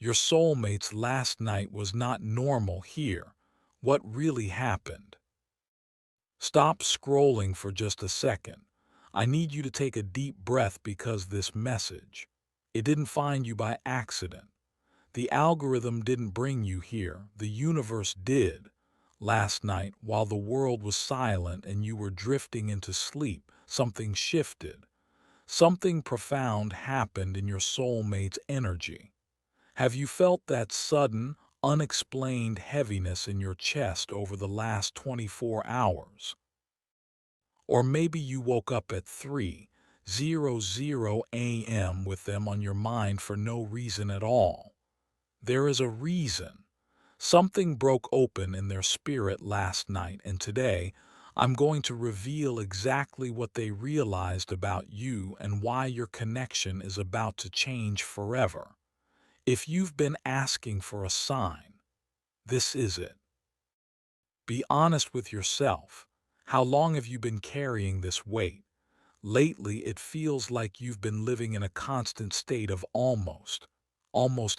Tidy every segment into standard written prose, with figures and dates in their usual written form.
Your soulmate's last night was not normal here. What really happened? Stop scrolling for just a second. I need you to take a deep breath because this message, it didn't find you by accident. The algorithm didn't bring you here, the universe did. Last night, while the world was silent and you were drifting into sleep, something shifted. Something profound happened in your soulmate's energy. Have you felt that sudden, unexplained heaviness in your chest over the last 24 hours? Or maybe you woke up at 3:00 a.m. with them on your mind for no reason at all. There is a reason. Something broke open in their spirit last night, and today I'm going to reveal exactly what they realized about you and why your connection is about to change forever. If you've been asking for a sign, this is it. Be honest with yourself. How long have you been carrying this weight? Lately, it feels like you've been living in a constant state of almost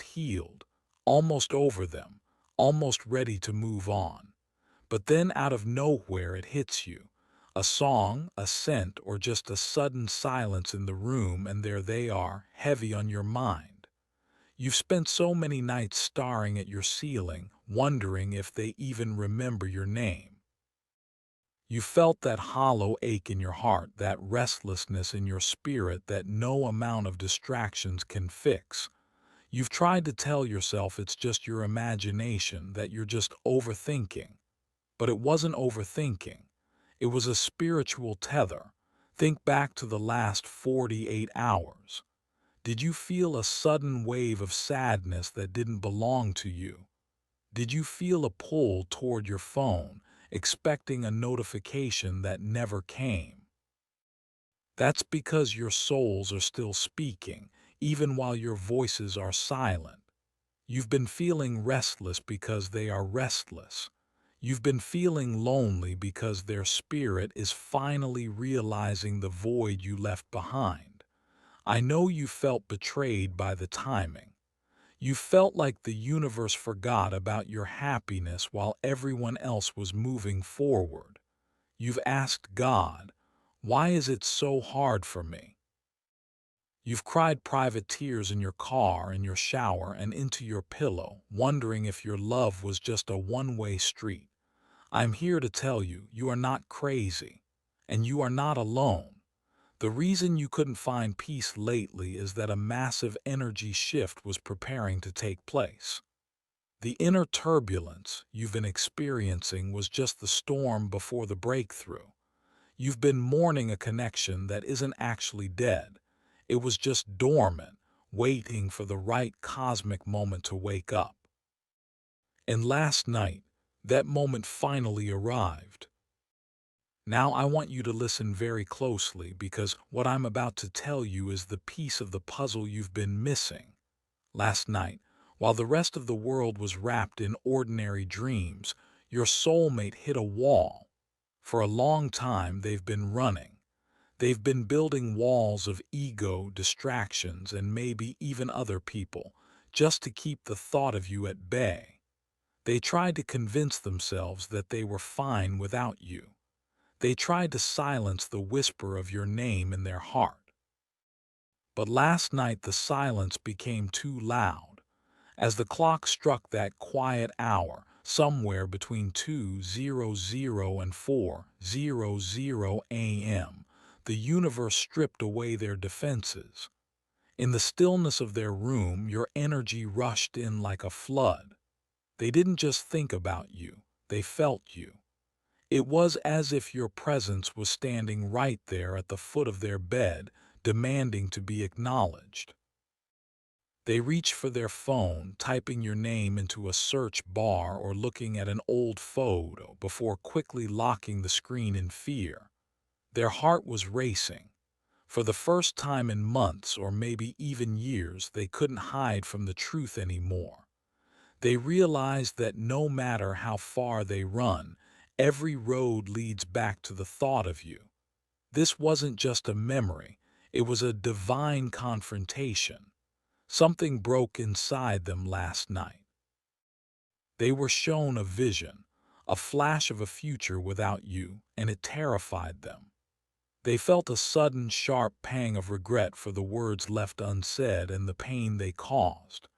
healed, almost over them, almost ready to move on. But then out of nowhere it hits you. A song, a scent, or just a sudden silence in the room, and there they are, heavy on your mind. You've spent so many nights staring at your ceiling, wondering if they even remember your name. You felt that hollow ache in your heart, that restlessness in your spirit that no amount of distractions can fix. You've tried to tell yourself it's just your imagination, that you're just overthinking. But it wasn't overthinking. It was a spiritual tether. Think back to the last 48 hours. Did you feel a sudden wave of sadness that didn't belong to you? Did you feel a pull toward your phone, expecting a notification that never came? That's because your souls are still speaking, even while your voices are silent. You've been feeling restless because they are restless. You've been feeling lonely because their spirit is finally realizing the void you left behind. I know you felt betrayed by the timing. You felt like the universe forgot about your happiness while everyone else was moving forward. You've asked God, why is it so hard for me? You've cried private tears in your car, in your shower, and into your pillow, wondering if your love was just a one-way street. I'm here to tell you, you are not crazy, and you are not alone. The reason you couldn't find peace lately is that a massive energy shift was preparing to take place. The inner turbulence you've been experiencing was just the storm before the breakthrough. You've been mourning a connection that isn't actually dead. It was just dormant, waiting for the right cosmic moment to wake up. And last night, that moment finally arrived. Now I want you to listen very closely because what I'm about to tell you is the piece of the puzzle you've been missing. Last night, while the rest of the world was wrapped in ordinary dreams, your soulmate hit a wall. For a long time, they've been running. They've been building walls of ego, distractions, and maybe even other people, just to keep the thought of you at bay. They tried to convince themselves that they were fine without you. They tried to silence the whisper of your name in their heart. But last night the silence became too loud. As the clock struck that quiet hour, somewhere between 2:00 and 4:00 a.m., the universe stripped away their defenses. In the stillness of their room, your energy rushed in like a flood. They didn't just think about you, they felt you. It was as if your presence was standing right there at the foot of their bed, demanding to be acknowledged. They reached for their phone, typing your name into a search bar or looking at an old photo before quickly locking the screen in fear. Their heart was racing. For the first time in months or maybe even years, they couldn't hide from the truth anymore. They realized that no matter how far they run, every road leads back to the thought of you. This wasn't just a memory, it was a divine confrontation. Something broke inside them last night. They were shown a vision, a flash of a future without you, and it terrified them. They felt a sudden, sharp pang of regret for the words left unsaid and the pain they caused.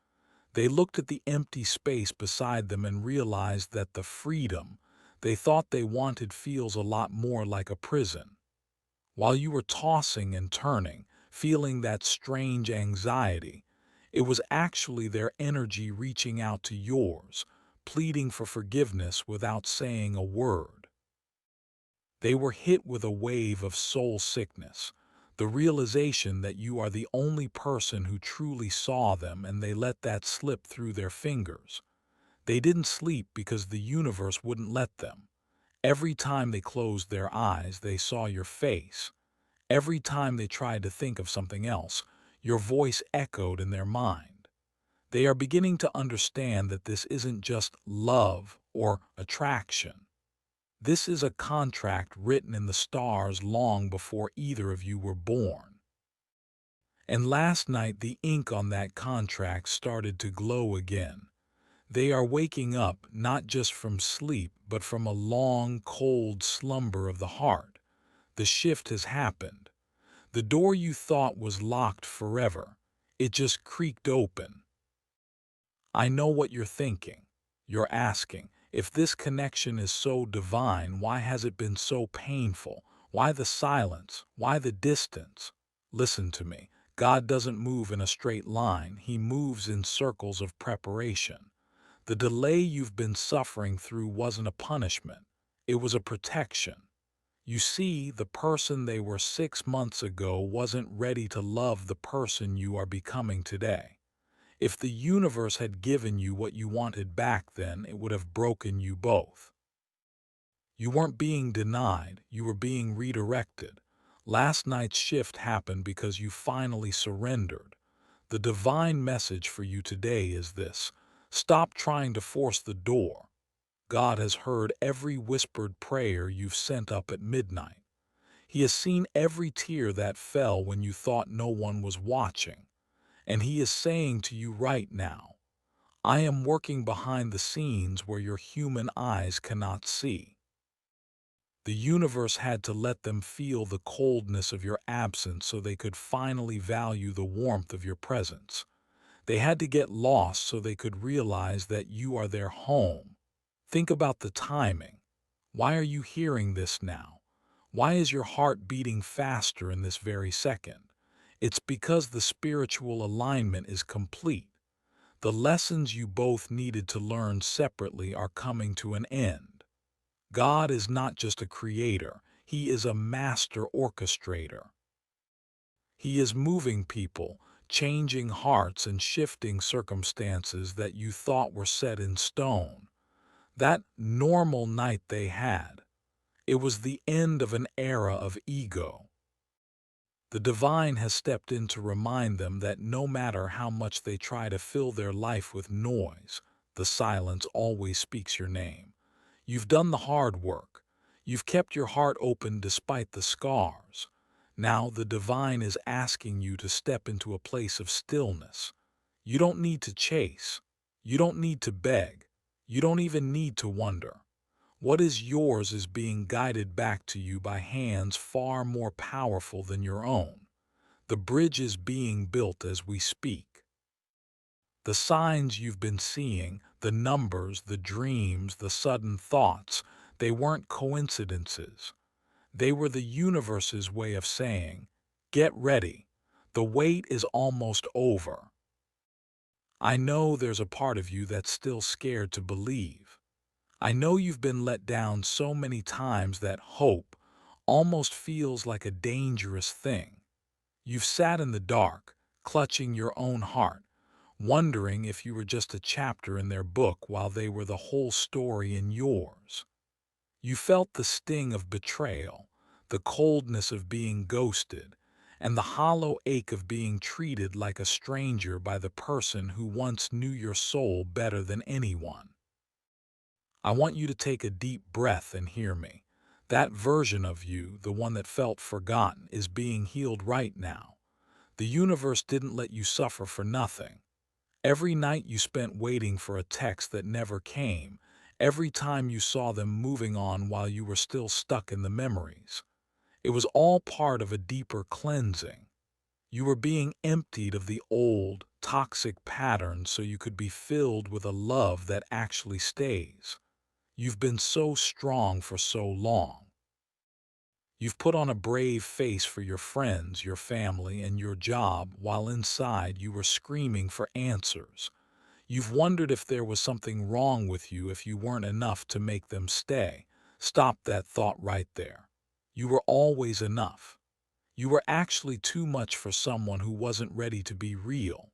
They looked at the empty space beside them and realized that the freedom they thought they wanted feels a lot more like a prison. While you were tossing and turning, feeling that strange anxiety, it was actually their energy reaching out to yours, pleading for forgiveness without saying a word. They were hit with a wave of soul sickness, the realization that you are the only person who truly saw them, and they let that slip through their fingers. They didn't sleep because the universe wouldn't let them. Every time they closed their eyes, they saw your face. Every time they tried to think of something else, your voice echoed in their mind. They are beginning to understand that this isn't just love or attraction. This is a contract written in the stars long before either of you were born. And last night, the ink on that contract started to glow again. They are waking up not just from sleep, but from a long, cold slumber of the heart. The shift has happened. The door you thought was locked forever, it just creaked open. I know what you're thinking. You're asking, if this connection is so divine, why has it been so painful? Why the silence? Why the distance? Listen to me. God doesn't move in a straight line. He moves in circles of preparation. The delay you've been suffering through wasn't a punishment. It was a protection. You see, the person they were 6 months ago wasn't ready to love the person you are becoming today. If the universe had given you what you wanted back then, it would have broken you both. You weren't being denied, you were being redirected. Last night's shift happened because you finally surrendered. The divine message for you today is this: stop trying to force the door. God has heard every whispered prayer you've sent up at midnight. He has seen every tear that fell when you thought no one was watching. And He is saying to you right now, I am working behind the scenes where your human eyes cannot see. The universe had to let them feel the coldness of your absence so they could finally value the warmth of your presence. They had to get lost so they could realize that you are their home. Think about the timing. Why are you hearing this now? Why is your heart beating faster in this very second? It's because the spiritual alignment is complete. The lessons you both needed to learn separately are coming to an end. God is not just a creator, He is a master orchestrator. He is moving people, changing hearts, and shifting circumstances that you thought were set in stone. That normal night they had, it was the end of an era of ego. The divine has stepped in to remind them that no matter how much they try to fill their life with noise, the silence always speaks your name. You've done the hard work. You've kept your heart open despite the scars. Now the divine is asking you to step into a place of stillness. You don't need to chase. You don't need to beg. You don't even need to wonder. What is yours is being guided back to you by hands far more powerful than your own. The bridge is being built as we speak. The signs you've been seeing, the numbers, the dreams, the sudden thoughts, they weren't coincidences. They were the universe's way of saying, get ready. The wait is almost over. I know there's a part of you that's still scared to believe. I know you've been let down so many times that hope almost feels like a dangerous thing. You've sat in the dark, clutching your own heart, wondering if you were just a chapter in their book while they were the whole story in yours. You felt the sting of betrayal, the coldness of being ghosted, and the hollow ache of being treated like a stranger by the person who once knew your soul better than anyone. I want you to take a deep breath and hear me. That version of you, the one that felt forgotten, is being healed right now. The universe didn't let you suffer for nothing. Every night you spent waiting for a text that never came, every time you saw them moving on while you were still stuck in the memories. It was all part of a deeper cleansing. You were being emptied of the old, toxic patterns so you could be filled with a love that actually stays. You've been so strong for so long. You've put on a brave face for your friends, your family, and your job while inside you were screaming for answers. You've wondered if there was something wrong with you if you weren't enough to make them stay. Stop that thought right there. You were always enough. You were actually too much for someone who wasn't ready to be real.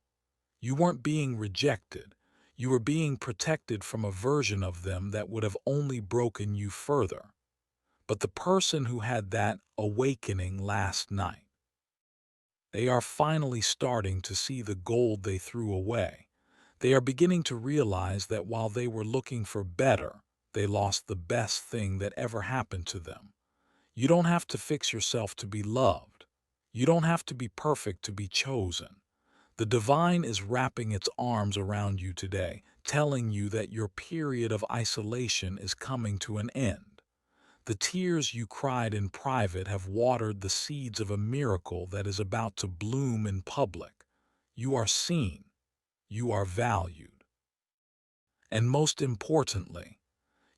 You weren't being rejected. You were being protected from a version of them that would have only broken you further. But the person who had that awakening last night, they are finally starting to see the gold they threw away. They are beginning to realize that while they were looking for better, they lost the best thing that ever happened to them. You don't have to fix yourself to be loved. You don't have to be perfect to be chosen. The divine is wrapping its arms around you today, telling you that your period of isolation is coming to an end. The tears you cried in private have watered the seeds of a miracle that is about to bloom in public. You are seen. You are valued. And most importantly,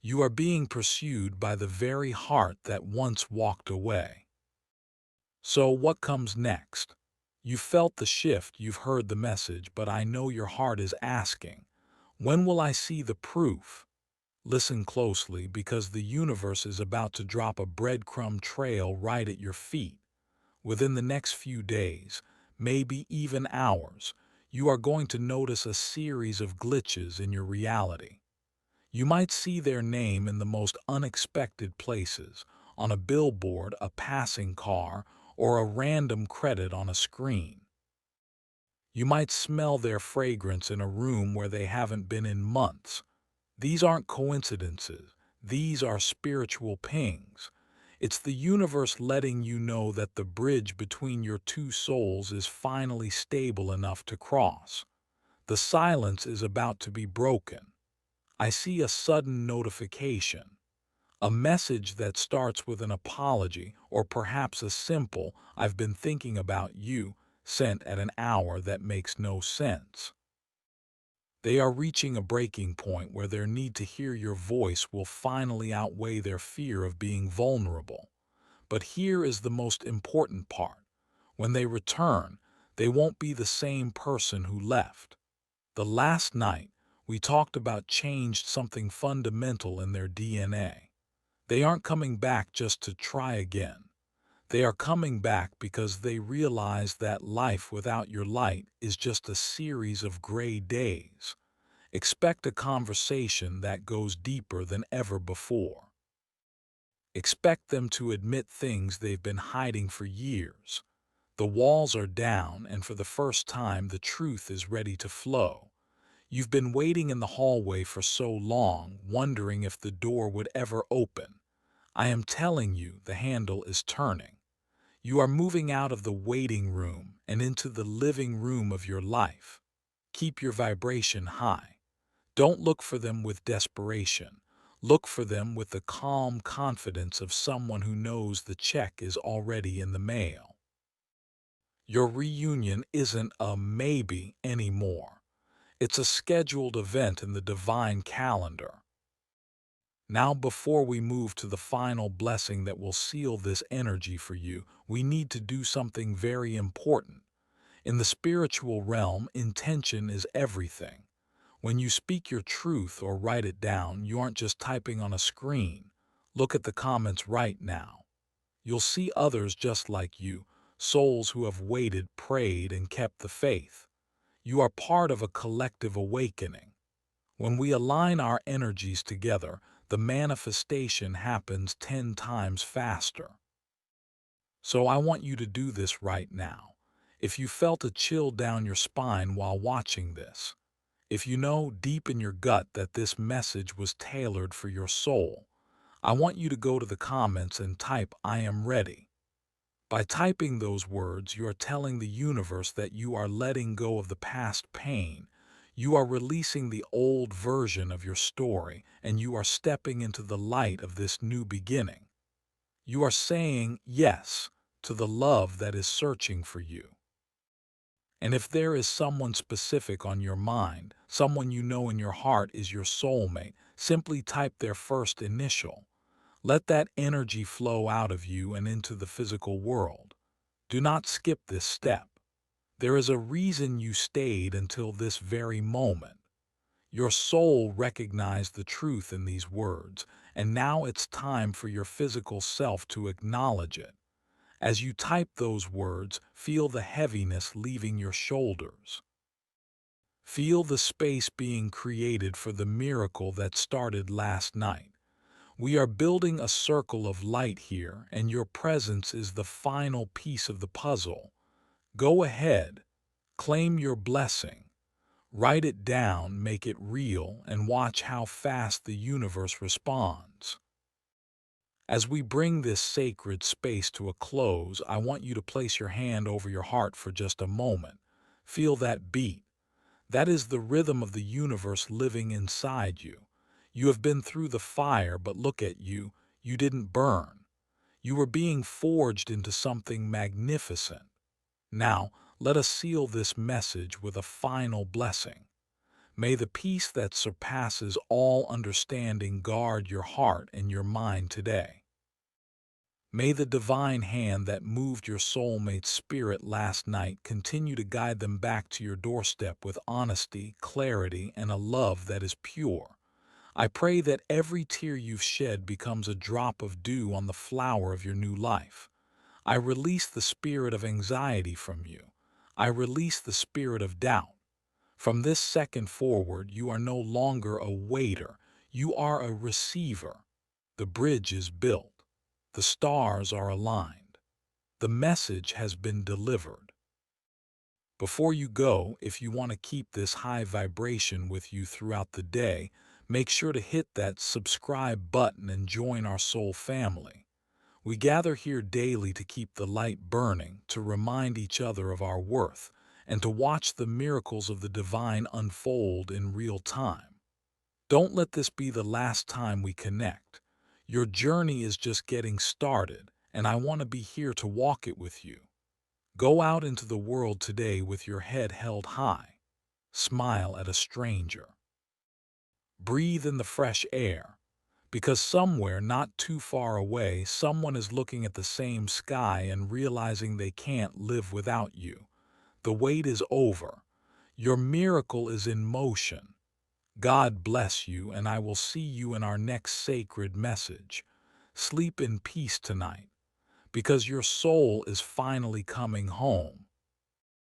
you are being pursued by the very heart that once walked away. So what comes next? You felt the shift, you've heard the message, but I know your heart is asking, when will I see the proof? Listen closely because the universe is about to drop a breadcrumb trail right at your feet. Within the next few days, maybe even hours, you are going to notice a series of glitches in your reality. You might see their name in the most unexpected places, on a billboard, a passing car, or a random credit on a screen. You might smell their fragrance in a room where they haven't been in months. These aren't coincidences. These are spiritual pings. It's the universe letting you know that the bridge between your two souls is finally stable enough to cross. The silence is about to be broken. I see a sudden notification, a message that starts with an apology or perhaps a simple, "I've been thinking about you," sent at an hour that makes no sense. They are reaching a breaking point where their need to hear your voice will finally outweigh their fear of being vulnerable. But here is the most important part. When they return, they won't be the same person who left. The last night, we talked about changed something fundamental in their DNA. They aren't coming back just to try again. They are coming back because they realize that life without your light is just a series of gray days. Expect a conversation that goes deeper than ever before. Expect them to admit things they've been hiding for years. The walls are down, and for the first time, the truth is ready to flow. You've been waiting in the hallway for so long, wondering if the door would ever open. I am telling you, the handle is turning. You are moving out of the waiting room and into the living room of your life. Keep your vibration high. Don't look for them with desperation. Look for them with the calm confidence of someone who knows the check is already in the mail. Your reunion isn't a maybe anymore. It's a scheduled event in the divine calendar. Now, before we move to the final blessing that will seal this energy for you, we need to do something very important. In the spiritual realm, intention is everything. When you speak your truth or write it down, you aren't just typing on a screen. Look at the comments right now. You'll see others just like you, souls who have waited, prayed, and kept the faith. You are part of a collective awakening. When we align our energies together, the manifestation happens 10 times faster. So I want you to do this right now. If you felt a chill down your spine while watching this, if you know deep in your gut that this message was tailored for your soul, I want you to go to the comments and type, "I am ready." By typing those words, you are telling the universe that you are letting go of the past pain. You are releasing the old version of your story, and you are stepping into the light of this new beginning. You are saying yes to the love that is searching for you. And if there is someone specific on your mind, someone you know in your heart is your soulmate, simply type their first initial. Let that energy flow out of you and into the physical world. Do not skip this step. There is a reason you stayed until this very moment. Your soul recognized the truth in these words, and now it's time for your physical self to acknowledge it. As you type those words, feel the heaviness leaving your shoulders. Feel the space being created for the miracle that started last night. We are building a circle of light here, and your presence is the final piece of the puzzle. Go ahead, claim your blessing. Write it down, make it real, and watch how fast the universe responds. As we bring this sacred space to a close, I want you to place your hand over your heart for just a moment. Feel that beat. That is the rhythm of the universe living inside you. You have been through the fire, but look at you. You didn't burn. You were being forged into something magnificent. Now, let us seal this message with a final blessing. May the peace that surpasses all understanding guard your heart and your mind today. May the divine hand that moved your soulmate's spirit last night continue to guide them back to your doorstep with honesty, clarity, and a love that is pure. I pray that every tear you've shed becomes a drop of dew on the flower of your new life. I release the spirit of anxiety from you. I release the spirit of doubt. From this second forward, you are no longer a waiter. You are a receiver. The bridge is built. The stars are aligned. The message has been delivered. Before you go, if you want to keep this high vibration with you throughout the day, make sure to hit that subscribe button and join our soul family. We gather here daily to keep the light burning, to remind each other of our worth, and to watch the miracles of the divine unfold in real time. Don't let this be the last time we connect. Your journey is just getting started, and I want to be here to walk it with you. Go out into the world today with your head held high. Smile at a stranger. Breathe in the fresh air, because somewhere not too far away, someone is looking at the same sky and realizing they can't live without you. The wait is over. Your miracle is in motion. God bless you, and I will see you in our next sacred message. Sleep in peace tonight, because your soul is finally coming home.